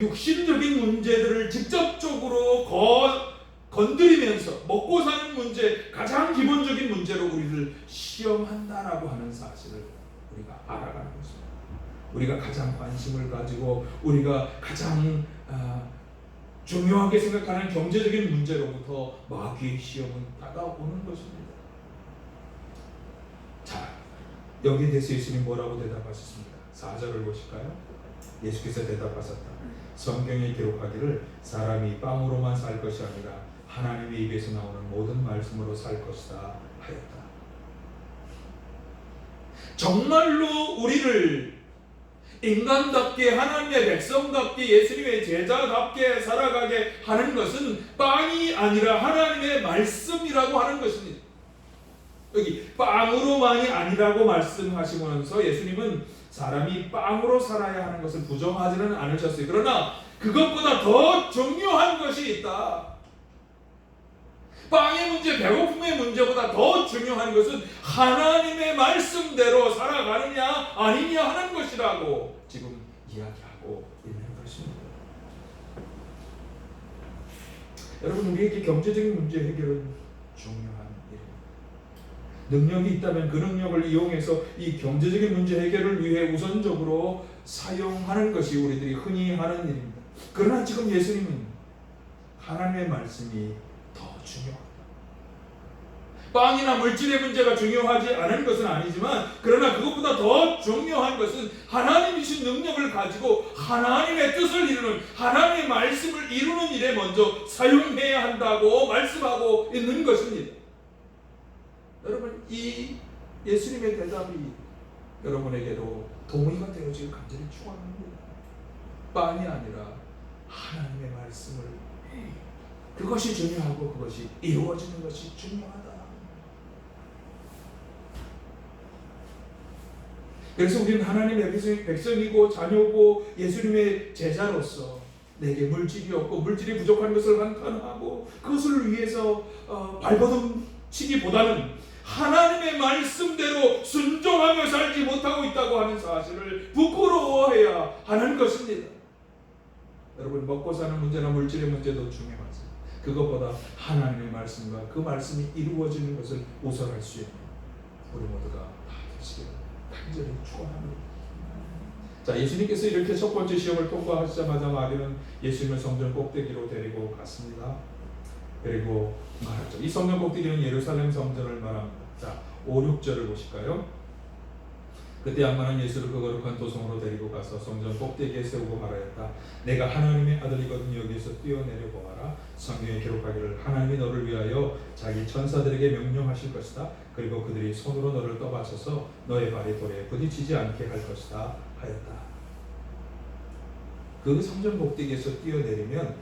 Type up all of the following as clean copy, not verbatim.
육신적인 문제들을 직접적으로 건드리면서 먹고 사는 문제, 가장 기본적인 문제로 우리를 시험한다라고 하는 사실을 우리가 알아가는 것입니다. 우리가 가장 관심을 가지고 우리가 가장 중요하게 생각하는 경제적인 문제로부터 마귀의 시험은 다가오는 것입니다. 자, 여기에 대해서 예수님 뭐라고 대답하셨습니까? 4절을 보실까요? 예수께서 대답하셨다. 성경에 기록하기를 사람이 빵으로만 살 것이 아니라 하나님의 입에서 나오는 모든 말씀으로 살 것이다 하였다. 정말로 우리를 인간답게, 하나님의 백성답게, 예수님의 제자답게 살아가게 하는 것은 빵이 아니라 하나님의 말씀이라고 하는 것입니다. 여기 빵으로만이 아니라고 말씀하시면서 예수님은 사람이 빵으로 살아야 하는 것을 부정하지는 않으셨어요. 그러나 그것보다 더 중요한 것이 있다. 빵의 문제, 배고픔의 문제보다 더 중요한 것은 하나님의 말씀대로 살아가느냐 아니냐 하는 것이라고 지금 이야기하고 있는 것입니다. 여러분, 우리에게 경제적인 문제 해결은 중요한 능력이 있다면 그 능력을 이용해서 이 경제적인 문제 해결을 위해 우선적으로 사용하는 것이 우리들이 흔히 하는 일입니다. 그러나 지금 예수님은 하나님의 말씀이 더 중요하다. 빵이나 물질의 문제가 중요하지 않은 것은 아니지만, 그러나 그것보다 더 중요한 것은 하나님이신 능력을 가지고 하나님의 뜻을 이루는, 하나님의 말씀을 이루는 일에 먼저 사용해야 한다고 말씀하고 있는 것입니다. 여러분, 이 예수님의 대답이 여러분에게도 동의가 되어질 간절히 축원합니다. 빵이 아니라 하나님의 말씀을, 그것이 중요하고 그것이 이루어지는 것이 중요하다. 그래서 우리는 하나님의 백성이고 자녀고 예수님의 제자로서 내게 물질이 없고 물질이 부족한 것을 한탄하고 그것을 위해서 발버둥치기보다는 하나님의 말씀대로 순종하며 살지 못하고 있다고 하는 사실을 부끄러워해야 하는 것입니다. 여러분, 먹고 사는 문제나 물질의 문제도 중요하죠. 그것보다 하나님의 말씀과 그 말씀이 이루어지는 것을 우선할 수 있는 우리 모두가 다 되시기를 간절히 축원합니다. 자, 예수님께서 이렇게 첫 번째 시험을 통과하시자마자 마귀는 예수님을 성전 꼭대기로 데리고 갔습니다. 그리고 말하죠. 이 성전 꼭대기는 예루살렘 성전을 말합니다. 자, 5, 6절을 보실까요? 그때 악마는 예수를 그 거룩한 도성으로 데리고 가서 성전 꼭대기에 세우고 말하였다. 내가 하나님의 아들이거든 여기에서 뛰어내려 보아라. 성경에 기록하기를 하나님이 너를 위하여 자기 천사들에게 명령하실 것이다. 그리고 그들이 손으로 너를 떠받쳐서 너의 발이 돌에 부딪히지 않게 할 것이다 하였다. 그 성전 꼭대기에서 뛰어내리면,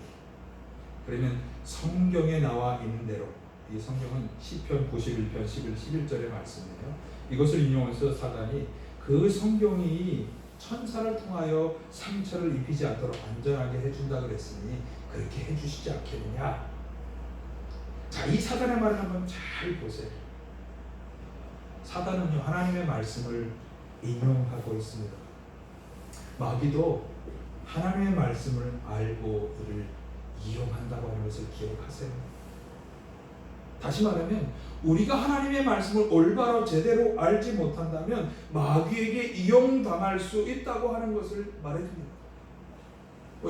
그러면 성경에 나와 있는 대로, 이 성경은 시편 91편 11절의 말씀이에요. 이것을 인용해서 사단이 그 성경이 천사를 통하여 상처를 입히지 않도록 안전하게 해준다 그랬으니 그렇게 해주시지 않겠느냐. 자, 이 사단의 말을 한번 잘 보세요. 사단은요, 하나님의 말씀을 인용하고 있습니다. 마귀도 하나님의 말씀을 알고 이를 이용한다고 하는 것을 기억하세요. 다시 말하면 우리가 하나님의 말씀을 올바로 제대로 알지 못한다면 마귀에게 이용당할 수 있다고 하는 것을 말해줍니다.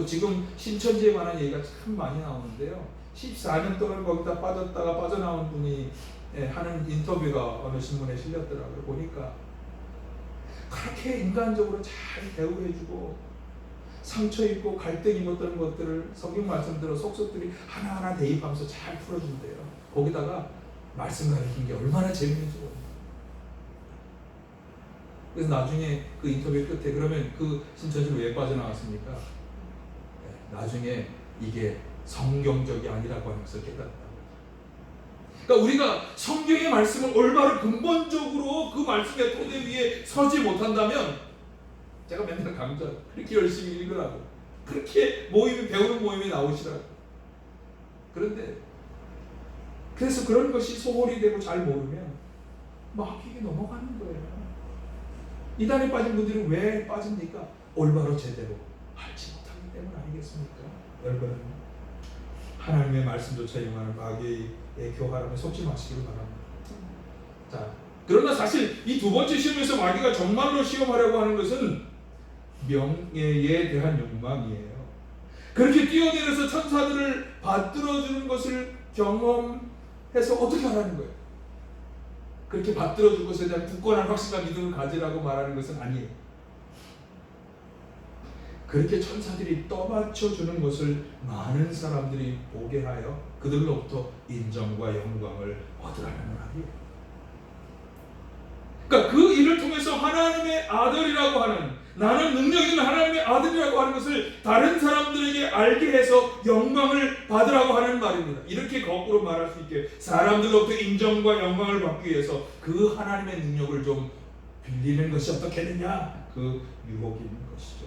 지금 신천지에 관한 얘기가 참 많이 나오는데요. 14년 동안 거기다 빠졌다가 빠져나온 분이 하는 인터뷰가 어느 신문에 실렸더라고요. 보니까 그렇게 인간적으로 잘 대우해주고 상처 입고 갈등 입었던 것들을 성경 말씀대로 속속들이 하나하나 대입하면서 잘 풀어준대요. 거기다가 말씀 가르치는 게 얼마나 재밌는지 모릅니다. 그래서 나중에 그 인터뷰 끝에 그러면 그 신천지로 왜 빠져나왔습니까? 나중에 이게 성경적이 아니라고 하는 것을 깨닫다. 그러니까 우리가 성경의 말씀을 올바로 근본적으로 그 말씀의 토대 위에 서지 못한다면, 제가 맨날 강조하죠. 그렇게 열심히 읽으라고, 그렇게 배우는 모임에 나오시라고. 그런데 그래서 그런 것이 소홀히 되고 잘 모르면 마귀에게 넘어가는 거예요. 이단에 빠진 분들은 왜 빠집니까? 올바로 제대로 알지 못합니다. 때문 아니겠습니까? 여러분, 하나님의 말씀조차 이용하는 마귀의 교활함에 속지 마시길 바랍니다. 자, 그러나 사실 이 두 번째 시험에서 마귀가 정말로 시험하려고 하는 것은 명예에 대한 욕망이에요. 그렇게 뛰어내려서 천사들을 받들어주는 것을 경험해서 어떻게 하라는 거예요? 그렇게 받들어준 것에 대한 굳건한 확신과 믿음을 가지라고 말하는 것은 아니에요. 그렇게 천사들이 떠받쳐주는 것을 많은 사람들이 보게 하여 그들로부터 인정과 영광을 얻으라는 말이에요. 그러니까 그 일을 통해서 하나님의 아들이라고 하는, 나는 능력 있는 하나님의 아들이라고 하는 것을 다른 사람들에게 알게 해서 영광을 받으라고 하는 말입니다. 이렇게 거꾸로 말할 수 있게 사람들로부터 인정과 영광을 받기 위해서 그 하나님의 능력을 좀 빌리는 것이 어떻겠느냐? 그 유혹이 있는 것이죠.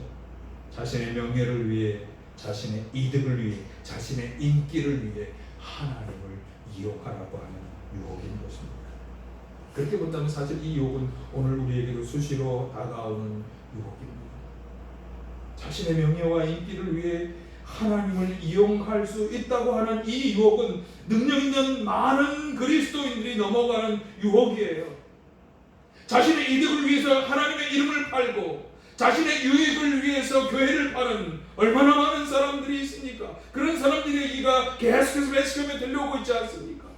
자신의 명예를 위해, 자신의 이득을 위해, 자신의 인기를 위해 하나님을 이용하라고 하는 유혹인 것입니다. 그렇게 본다면 사실 이 유혹은 오늘 우리에게도 수시로 다가오는 유혹입니다. 자신의 명예와 인기를 위해 하나님을 이용할 수 있다고 하는 이 유혹은 능력 있는 많은 그리스도인들이 넘어가는 유혹이에요. 자신의 이득을 위해서 하나님의 이름을 팔고 자신의 유익을 위해서 교회를 파는 얼마나 많은 사람들이 있습니까? 그런 사람들의 얘기가 계속해서 매스컴에 들려오고 있지 않습니까?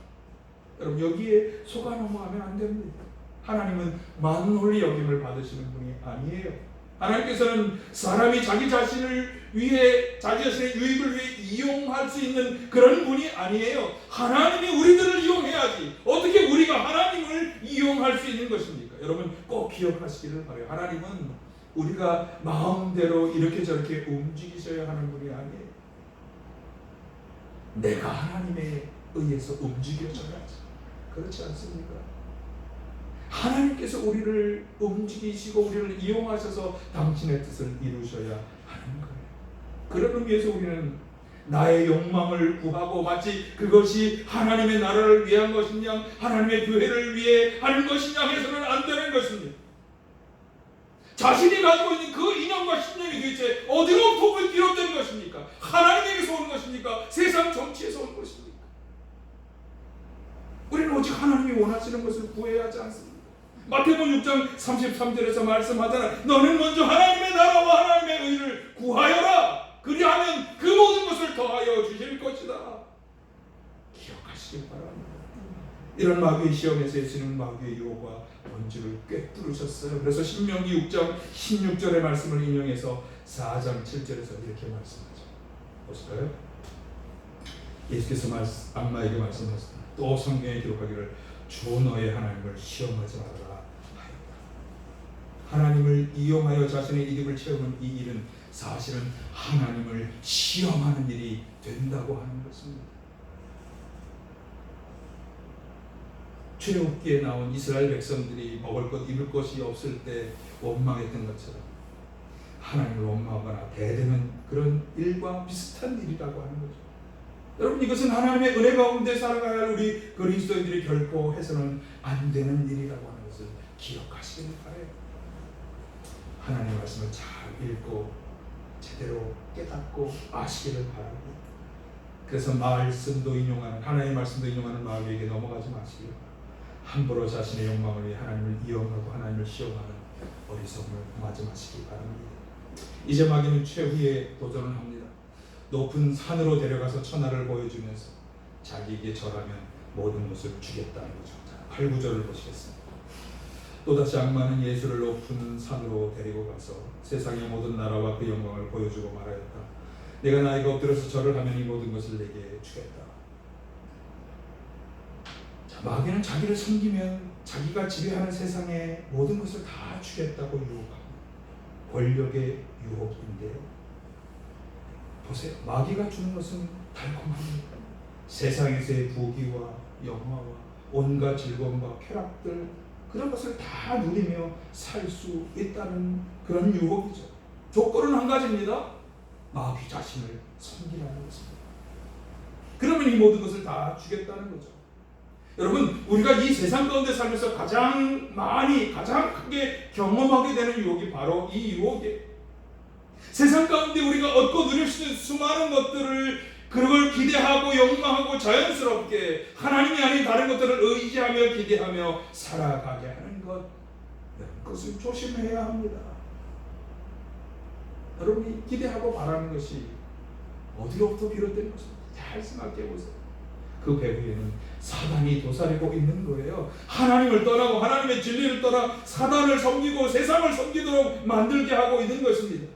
여러분, 여기에 속아 넘어가면 안 됩니다. 하나님은 만홀히 여김을 받으시는 분이 아니에요. 하나님께서는 사람이 자기 자신을 위해, 자기 자신의 유익을 위해 이용할 수 있는 그런 분이 아니에요. 하나님이 우리들을 이용해야지 어떻게 우리가 하나님을 이용할 수 있는 것입니까? 여러분 꼭 기억하시기를 바라요. 하나님은 우리가 마음대로 이렇게 저렇게 움직이셔야 하는 분이 아니에요. 내가 하나님에 의해서 움직여져야지. 그렇지 않습니까? 하나님께서 우리를 움직이시고 우리를 이용하셔서 당신의 뜻을 이루셔야 하는 거예요. 그런 의미에서 우리는 나의 욕망을 구하고 마치 그것이 하나님의 나라를 위한 것이냐, 하나님의 교회를 위해 하는 것이냐 해서는 안 되는 것입니다. 자신이 가지고 있는 그 이념과 신념이 도대체 어디로부터 비롯된 것입니까? 하나님에게서 오는 것입니까? 세상 정치에서 온 것입니까? 우리는 오직 하나님이 원하시는 것을 구해야 하지 않습니까? 마태복음 6장 33절에서 말씀하잖아. 너는 먼저 하나님의 나라와 하나님의 의를 구하여라. 그리하면 그 모든 것을 더하여 주실 것이다. 기억하시길 바랍니다. 이런 마귀의 시험에서 예수님은 마귀의 유혹과 본질을 꿰뚫으셨어요. 그래서 신명기 6장 16절의 말씀을 인용해서 4장 7절에서 이렇게 말씀하죠. 보실까요? 예수께서 악마에게 말씀하셨다. 또 성경에 기록하기를 주 너의 하나님을 시험하지 말아라 하였다. 하나님을 이용하여 자신의 이득을 채우는 이 일은 사실은 하나님을 시험하는 일이 된다고 하는 것입니다. 출애굽기에 나온 이스라엘 백성들이 먹을 것 입을 것이 없을 때 원망했던 것처럼 하나님을 원망하거나 대드는 그런 일과 비슷한 일이라고 하는 거죠. 여러분, 이것은 하나님의 은혜 가운데 살아가야 할 우리 그리스도인들이 결코 해서는 안 되는 일이라고 하는 것을 기억하시길 바라요. 하나님의 말씀을 잘 읽고 제대로 깨닫고 아시기를 바랍니다. 그래서 말씀도 인용하는, 하나님의 말씀도 인용하는 마귀에게 넘어가지 마시길 바랍니다. 함부로 자신의 욕망을 위해 하나님을 이용하고 하나님을 시험하는 어리석음을 범하지 마시기 바랍니다. 이제 마귀는 최후의 도전을 합니다. 높은 산으로 데려가서 천하를 보여주면서 자기에게 절하면 모든 것을 주겠다는 거죠. 8, 9절을 보시겠습니다. 또다시 악마는 예수를 높은 산으로 데리고 가서 세상의 모든 나라와 그 영광을 보여주고 말하였다. 내가 나이가 엎드려서 절을 하면 이 모든 것을 내게 주겠다. 마귀는 자기를 섬기면 자기가 지배하는 세상의 모든 것을 다 주겠다고 유혹합니다. 권력의 유혹인데요. 보세요. 마귀가 주는 것은 달콤합니다. 세상에서의 부귀와 영화와 온갖 즐거움과 쾌락들, 그런 것을 다 누리며 살 수 있다는 그런 유혹이죠. 조건은 한 가지입니다. 마귀 자신을 섬기라는 것입니다. 그러면 이 모든 것을 다 주겠다는 거죠. 여러분, 우리가 이 세상 가운데 살면서 가장 크게 경험하게 되는 유혹이 바로 이 유혹이에요. 세상 가운데 우리가 얻고 누릴 수 있는 수많은 것들을 그걸 기대하고 욕망하고 자연스럽게 하나님이 아닌 다른 것들을 의지하며 기대하며 살아가게 하는 것, 그것을 조심해야 합니다. 여러분이 기대하고 바라는 것이 어디로부터 비롯된 것입니까? 잘 생각해 보세요. 그 배후에는 사단이 도사리고 있는 거예요. 하나님을 떠나고 하나님의 진리를 떠나 사단을 섬기고 세상을 섬기도록 만들게 하고 있는 것입니다.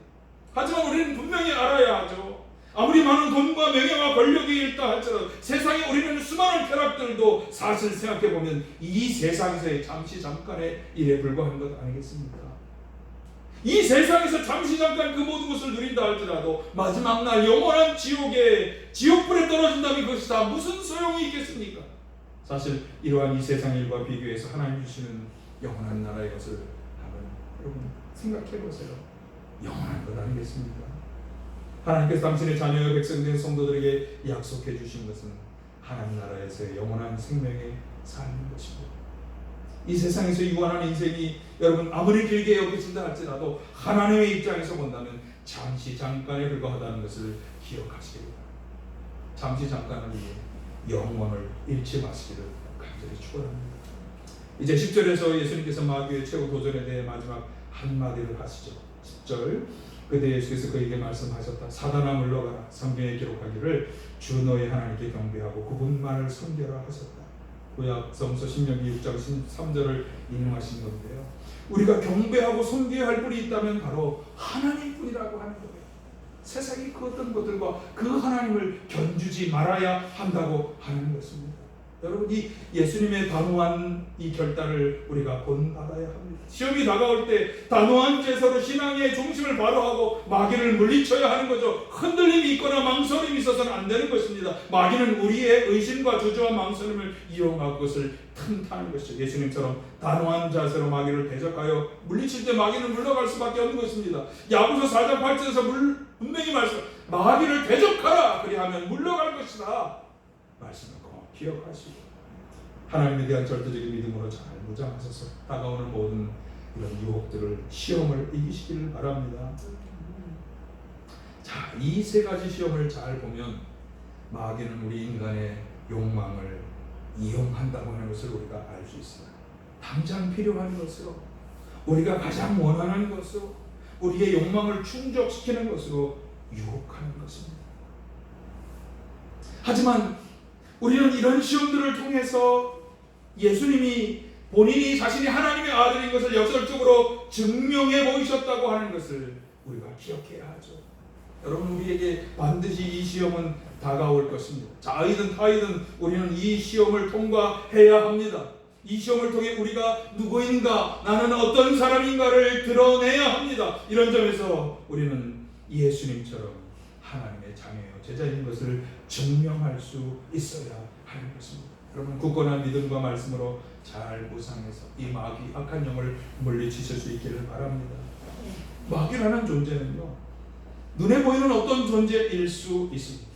하지만 우리는 분명히 알아야 하죠. 아무리 많은 돈과 명예와 권력이 있다 할지라도 세상에 우리는 수많은 쾌락들도 사실 생각해보면 이 세상에서의 잠시 잠깐의 일에 불과한 것 아니겠습니까? 이 세상에서 잠시 잠깐 그 모든 것을 누린다 할지라도 마지막 날 영원한 지옥불에 떨어진다면 그것이 다 무슨 소용이 있겠습니까? 사실 이러한 이 세상 일과 비교해서 하나님 주시는 영원한 나라의 것을 한번 여러분 생각해보세요. 영원한 것 아니겠습니까? 하나님께서 당신의 자녀의 백성된 성도들에게 약속해 주신 것은 하나님 나라에서의 영원한 생명의 삶인 것입니다. 이 세상에서 유한한 인생이 여러분 아무리 길게 여기신다 할지라도 하나님의 입장에서 본다면 잠시 잠깐에 불과하다는 것을 기억하시기 바랍니다. 잠시 잠깐을 위해 영원을 잃지 마시기를 간절히 축원합니다. 이제 10절에서 예수님께서 마귀의 최후 도전에 대해 마지막 한마디를 하시죠. 10절, 그때 예수께서 그에게 말씀하셨다. 사단아 물러가라. 성경에 기록하기를 주 너의 하나님께 경배하고 그분만을 섬겨라 하셨다. 구약 성서 신명기 6장 13절을 인용하신 건데요. 우리가 경배하고 섬겨야 할 분이 있다면 바로 하나님뿐이라고 하는 거예요. 세상이 그 어떤 것들과 그 하나님을 견주지 말아야 한다고 하는 것입니다. 여러분, 이 예수님의 단호한 이 결단을 우리가 본받아야 합니다. 시험이 다가올 때 단호한 제사로 신앙의 중심을 바로하고 마귀를 물리쳐야 하는 거죠. 흔들림이 있거나 망설임이 있어서는 안 되는 것입니다. 마귀는 우리의 의심과 주저와 망설임을 이용하고 그것을 틈타는 것이죠. 예수님처럼 단호한 자세로 마귀를 대적하여 물리칠 때 마귀는 물러갈 수밖에 없는 것입니다. 야고보서 4장 8절에서 분명히 말씀, 마귀를 대적하라 그리하면 물러갈 것이다 말씀을 꼭 기억하시고 하나님에 대한 절대적인 믿음으로 잘 무장하셔서 다가오는 모든 이런 유혹들을 시험을 이기시기를 바랍니다. 자, 이 세 가지 시험을 잘 보면 마귀는 우리 인간의 욕망을 이용한다고 하는 것을 우리가 알 수 있어요. 당장 필요한 것으로, 우리가 가장 원하는 것으로, 우리의 욕망을 충족시키는 것으로 유혹하는 것입니다. 하지만 우리는 이런 시험들을 통해서 예수님이 본인이 자신이 하나님의 아들인 것을 역설적으로 증명해 보이셨다고 하는 것을 우리가 기억해야 하죠. 여러분, 우리에게 반드시 이 시험은 다가올 것입니다. 자이든 타이든 우리는 이 시험을 통과해야 합니다. 이 시험을 통해 우리가 누구인가, 나는 어떤 사람인가를 드러내야 합니다. 이런 점에서 우리는 예수님처럼 하나님의 자녀요 제자인 것을 증명할 수 있어야 하는 것입니다. 여러분, 굳건한 믿음과 말씀으로 잘 묵상해서 이 마귀 악한 영을 물리치실 수 있기를 바랍니다. 마귀라는 존재는요, 눈에 보이는 어떤 존재일 수 있습니다.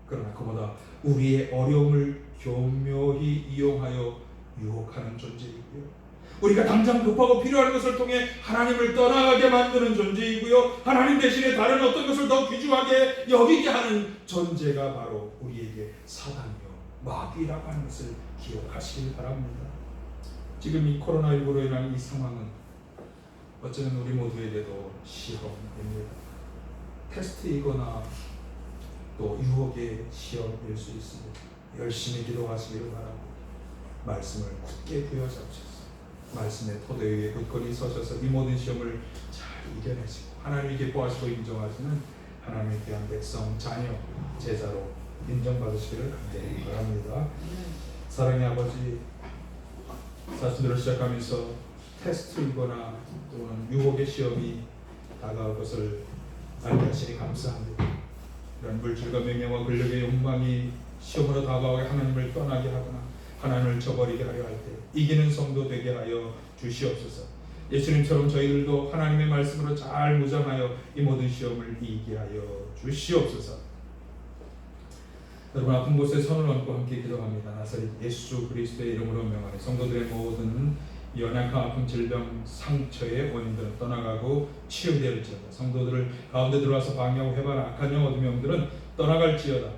그러나 그보다 우리의 어려움을 교묘히 이용하여 유혹하는 존재이고요, 우리가 당장 급하고 필요한 것을 통해 하나님을 떠나가게 만드는 존재이고요, 하나님 대신에 다른 어떤 것을 더 귀중하게 여기게 하는 존재가 바로 우리에게 사단이요 마귀라고 하는 것을 기억하시길 바랍니다. 지금 이 코로나19로 인한 이 상황은 어쩌면 우리 모두에게도 시험입니다. 테스트이거나 또 유혹의 시험일 수 있습니다. 열심히 기도하시기를 바라고 말씀을 굳게 부여잡으셔서 말씀의 토대 위에 굳건히 서셔서 이 모든 시험을 잘 이겨내시고 하나님이 기뻐하시고 인정하시는 하나님의 귀한 백성, 자녀, 제자로 인정받으시기를 간절히 바랍니다. 사랑의 아버지, 사순들을 시작하면서 테스트이거나 또는 유혹의 시험이 다가올 것을 알게 하시니 감사합니다. 이런 물질과 명예와 권력의 욕망이 시험으로 다가오게 하나님을 떠나게 하거나 하나님을 저버리게 하려 할 때 이기는 성도 되게 하여 주시옵소서. 예수님처럼 저희들도 하나님의 말씀으로 잘 무장하여 이 모든 시험을 이기게 하여 주시옵소서. 여러분, 아픈 곳에 손을 얹고 함께 기도합니다. 나사렛 예수 그리스도의 이름으로 명하니 성도들의 모든 연약한 아픔, 질병, 상처의 원인들은 떠나가고 치유될지어다. 성도들을 가운데 들어와서 방해하고 해방하는 악한 영 어둠의 영들은 떠나갈지어다.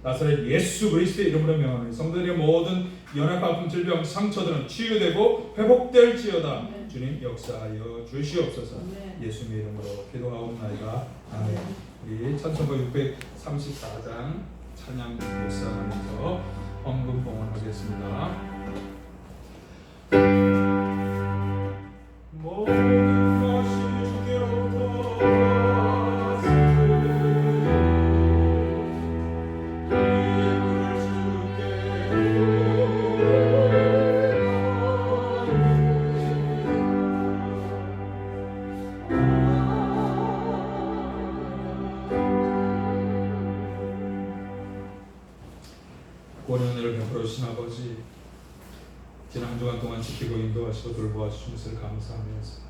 나사렛 예수 그리스도의 이름으로 명하노니 성도들의 모든 연약한 아픔, 질병, 상처들은 치유되고 회복될지어다. 아멘. 주님 역사하여 주시옵소서. 아멘. 예수님의 이름으로 기도하옵나이다. 아멘. 우리 찬송가 634장 찬양 묵상하면서 헌금 봉헌하겠습니다. 모든 것이 주께로부터 왔으니 힘을 구원의 은혜를 베풀어 주신 아버지, 지난 한 주간 동안 지키고 인도하시고 돌보아 주신 것을 감사하면서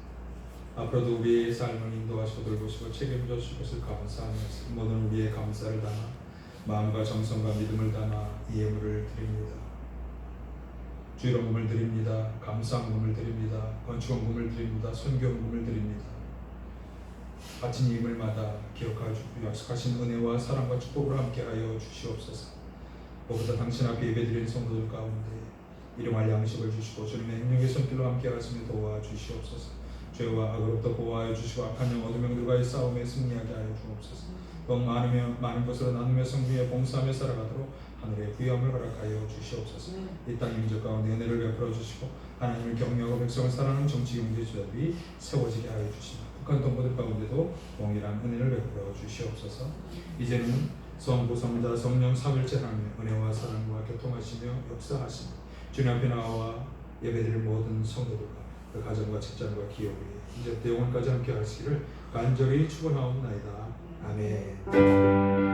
앞으로도 우리의 삶을 인도하시고 돌보시고 책임져 주실 것을 감사하면서 모든 우리의 감사를 담아 마음과 정성과 믿음을 담아 이 예물을 드립니다. 주일원금을 드립니다. 감사헌금을 드립니다. 건축헌금을 드립니다. 선교헌금을 드립니다. 바친 예물마다 기억하여 주고 약속하신 은혜와 사랑과 축복으로 함께하여 주시옵소서. 무엇보다 당신 앞에 예배드리는 성도들 가운데 일용할 양식을 주시고 주님의 행령의 손길로 함께 하시며 도와주시옵소서. 죄와 악으로부터 보호하여 주시고 악한 영 어둠 영들과의 싸움에 승리하게 하여 주옵소서. 더욱 많은 것으로 나누며 성비에 봉사하며 살아가도록 하늘의 부유함을 허락하여 주시옵소서. 이 땅 민족 가운데 은혜를 베풀어 주시고 하나님을 경외하고 백성을 사랑하는 정치 경제 지도자들이 세워지게 하여 주시고 북한 동포들 가운데도 동일한 은혜를 베풀어 주시옵소서. 이제는 성부 성자 성령 삼일째 하나님의 은혜와 사랑과 교통하시며 역사하시며 주님 앞에 나와 예배드릴 모든 성도들과 그 가정과 직장과 기업이 이제부터 영원까지 함께 하시기를 간절히 축원하옵나이다. 아멘.